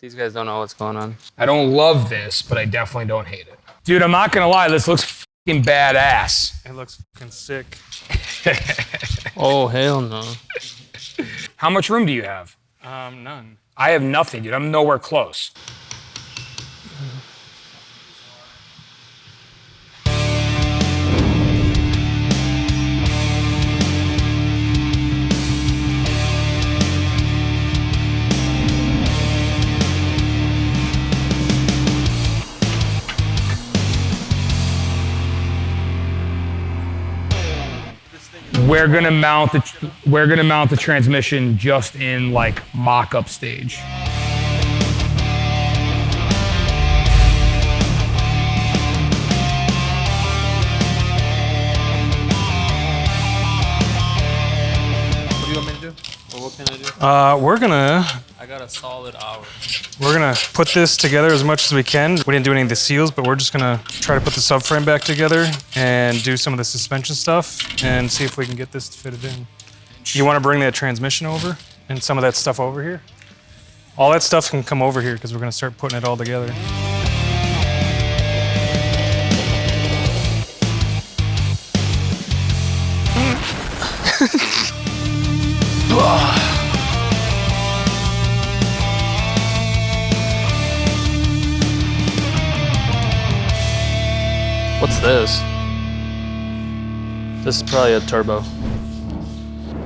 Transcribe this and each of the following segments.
These guys don't know what's going on. I don't love this, but I definitely don't hate it. Dude, I'm not gonna lie, this looks fucking badass. It looks fucking sick. Oh, hell no. How much room do you have? None. I have nothing, dude. I'm nowhere close. We're gonna mount the transmission just in like mock-up stage. What do you want me to do? Or what can I do? I got a solid hour. We're gonna put this together as much as we can. We didn't do any of the seals, but we're just gonna try to put the subframe back together and do some of the suspension stuff and see if we can get this fitted in. You wanna bring that transmission over and some of that stuff over here? All that stuff can come over here because we're gonna start putting it all together. What's this? This is probably a turbo.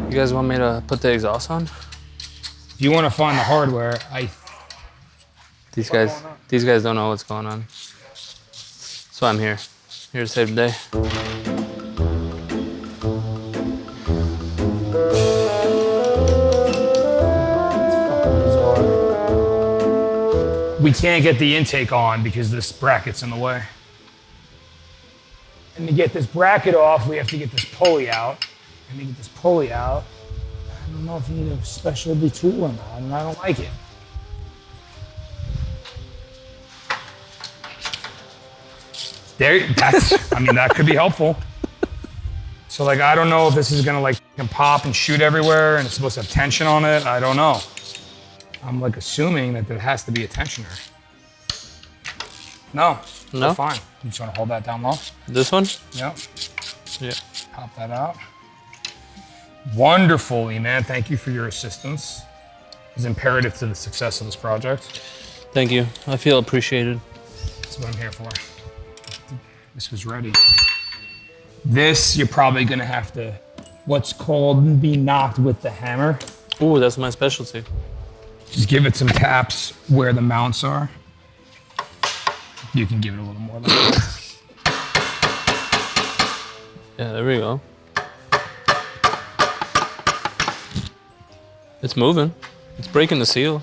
You guys want me to put the exhaust on? If you want to find the hardware, These guys don't know what's going on. So I'm here to save the day. we can't get the intake on because this bracket's in the way. And to get this bracket off, we have to get this pulley out. And to get this pulley out, I don't know if you need a specialty tool or not, and I don't like it. I mean, that could be helpful. So like, I don't know if this is gonna like pop and shoot everywhere and it's supposed to have tension on it. I don't know. I'm like assuming that there has to be a tensioner. No, no, fine. You just wanna hold that down low? This one? Yep. Yeah. Pop that out. Wonderfully, man. Thank you for your assistance. It's imperative to the success of this project. Thank you. I feel appreciated. That's what I'm here for. This was ready. This, you're probably gonna have to, what's called, be knocked with the hammer. Ooh, that's my specialty. Just give it some taps where the mounts are. You can give it a little more. Like yeah, there we go. It's moving. It's breaking the seal.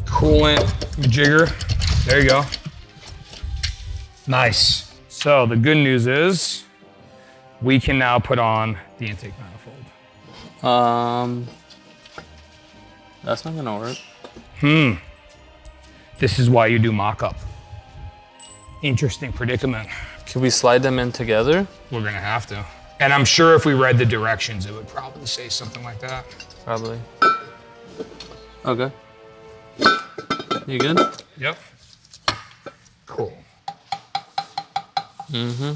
Coolant, jigger. There you go. Nice. So the good news is we can now put on the intake manifold. That's not gonna work. This is why you do mock-up. Interesting predicament. Can we slide them in together? We're gonna have to. And I'm sure if we read the directions, it would probably say something like that. Probably. Okay. You good? Yep. Cool. Mm-hmm.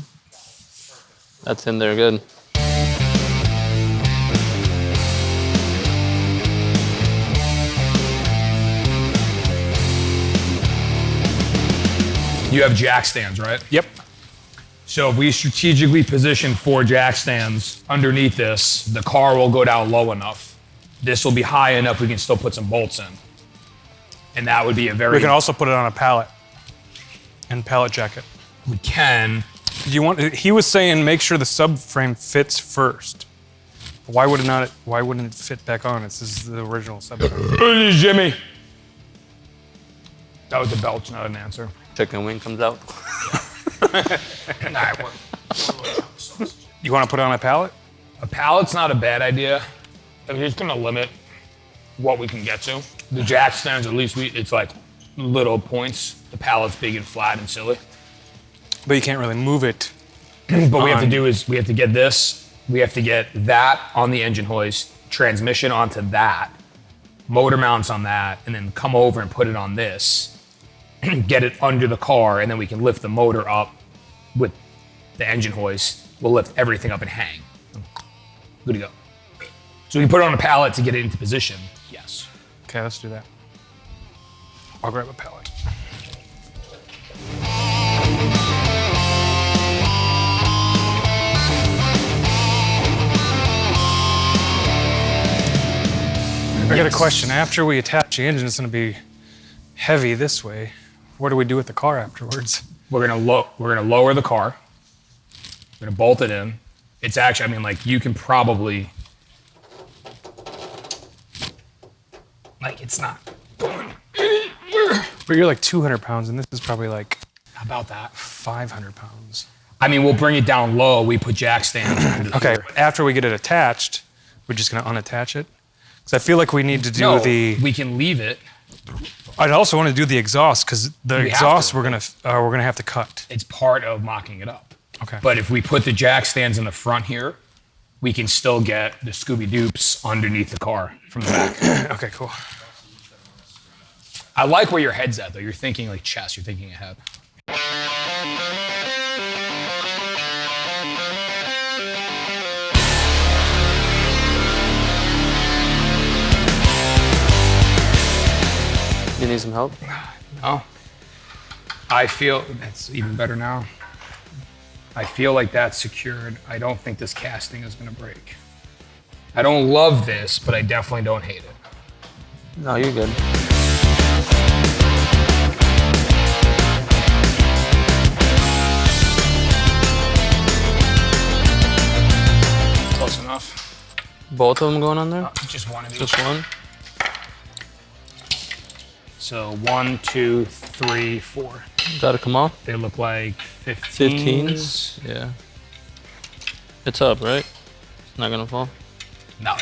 That's in there good. You have jack stands, right? Yep. So if we strategically position 4 jack stands underneath this, the car will go down low enough. This will be high enough we can still put some bolts in. And that would be a very... We can also put it on a pallet and pallet jacket. We can. He was saying make sure the subframe fits first. Why wouldn't it fit back on? This is the original subframe. Jimmy. That was a belch, not an answer. Chicken wing comes out. You want to put it on a pallet? A pallet's not a bad idea. I'm just gonna limit what we can get to. The jack stands, at least it's like little points. The pallet's big and flat and silly. But you can't really move it. But what we have to do is we have to get this, we have to get that on the engine hoist, transmission onto that, motor mounts on that, and then come over and put it on this, get it under the car, and then we can lift the motor up with the engine hoist. We'll lift everything up and hang. Good to go. So we put it on a pallet to get it into position. Yes. Okay, let's do that. I'll grab a pallet. I got a question. After we attach the engine, it's going to be heavy this way. What do we do with the car afterwards? We're gonna lower the car. We're gonna bolt it in. It's actually, I mean, like you can probably, like it's not going anywhere. But you're like 200 pounds, and this is probably like About that. 500 pounds. I mean, we'll bring it down low. We put jack stands under Okay, here. after we get it attached, we're just going to unattach it? Because I feel like we need to do No, the... we can leave it. I'd also want to do the exhaust, because the We have exhaust to. we're gonna have to cut. It's part of mocking it up. Okay. But if we put the jack stands in the front here, we can still get the Scooby Doops underneath the car from the back. Okay, cool. I like where your head's at, though. You're thinking like chess. You're thinking ahead. You need some help? No. I feel that's even better now. I feel like that's secured. I don't think this casting is gonna break. I don't love this, but I definitely don't hate it. No, you're good. Close enough. Both of them going on there? Just one of these. Just one? So 1, 2, 3, 4. Gotta come off? They look like 15s. 15s? Yeah. It's up, right? It's not gonna fall? No.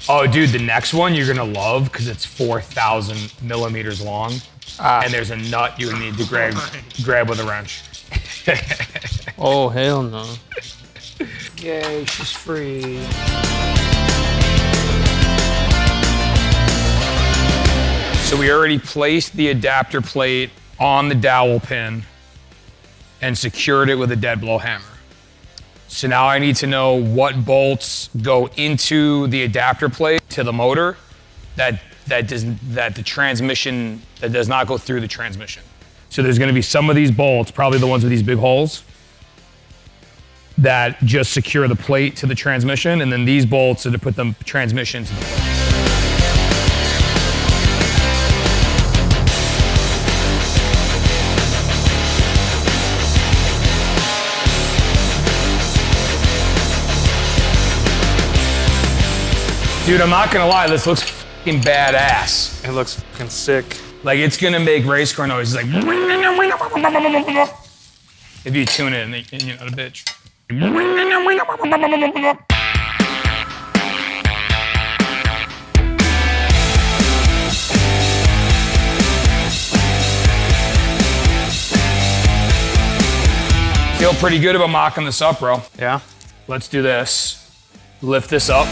Oh, dude, the next one you're gonna love because it's 4,000 millimeters long, and there's a nut you need to grab with a wrench. Oh, hell no. Yay, she's free. So we already placed the adapter plate on the dowel pin and secured it with a dead blow hammer. So now I need to know what bolts go into the adapter plate to the motor that the transmission, that does not go through the transmission. So there's gonna be some of these bolts, probably the ones with these big holes, that just secure the plate to the transmission, and then these bolts are to put the transmission to the plate. Dude, I'm not gonna lie, this looks fucking badass. It looks fucking sick. Like, it's gonna make race car noises like... If you tune it and you're not a bitch. Feel pretty good about mocking this up, bro. Yeah? Let's do this. Lift this up.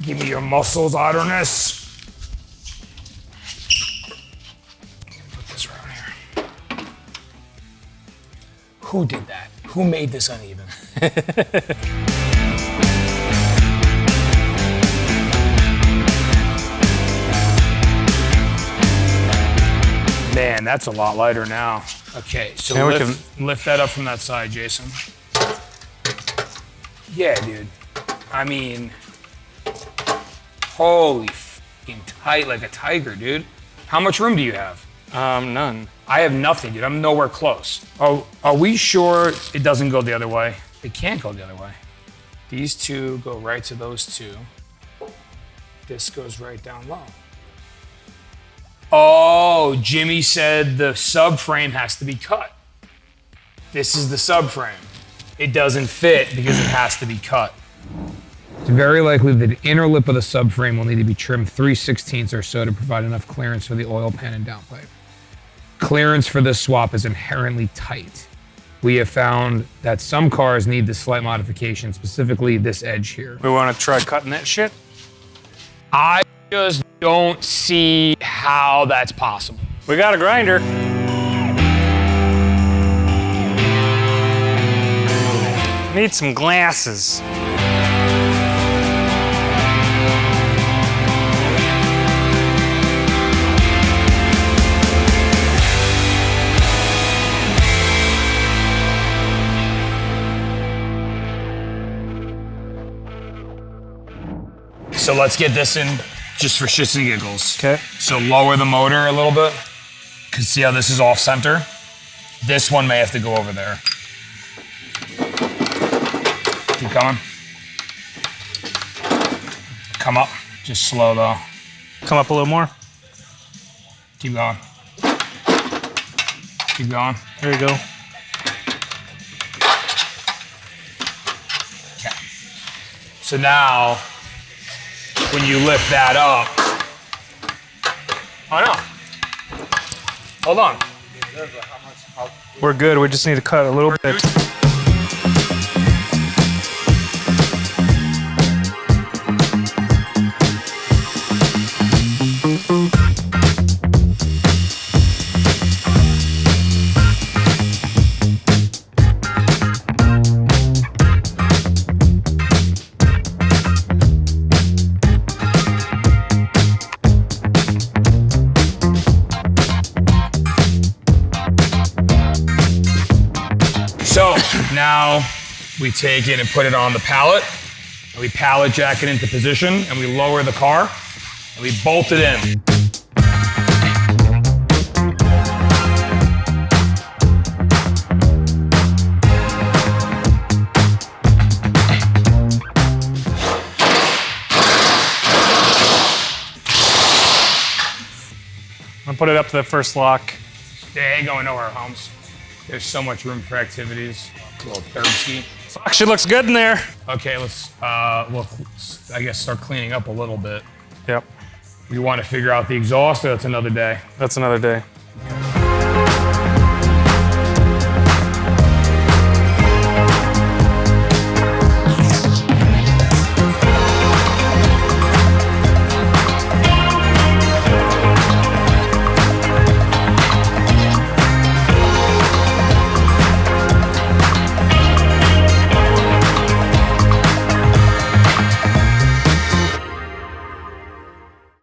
Give me your muscles, idleness. Put this around here. Who did that? Who made this uneven? Man, that's a lot lighter now. Okay, so Yeah, we lift that up from that side, Jason. Yeah, dude. I mean, holy fucking tight like a tiger, dude. How much room do you have? None. I have nothing, dude. I'm nowhere close. Oh, are we sure it doesn't go the other way? It can't go the other way. These two go right to those two. This goes right down low. Oh, Jimmy said the subframe has to be cut. This is the subframe. It doesn't fit because it has to be cut. It's very likely that the inner lip of the subframe will need to be trimmed 3/16 or so to provide enough clearance for the oil pan and downpipe. Clearance for this swap is inherently tight. We have found that some cars need this slight modification, specifically this edge here. We want to try cutting that shit? I just don't see how that's possible. We got a grinder. Need some glasses. So let's get this in just for shits and giggles. Okay. So lower the motor a little bit. Cause see how this is off center? This one may have to go over there. Keep coming. Come up, just slow though. Come up a little more. Keep going. Keep going. There you go. Okay. So now, when you lift that up, oh no, hold on. We're good. We just need to cut a little bit. So now we take it and put it on the pallet, and we pallet jack it into position, and we lower the car, and we bolt it in. I'm gonna put it up to the first lock. They ain't going nowhere, Holmes. There's so much room for activities. A little third ski. Fuck, she looks good in there. Okay, let's, well, I guess start cleaning up a little bit. Yep, We want to figure out the exhaust, or that's another day. that's another day.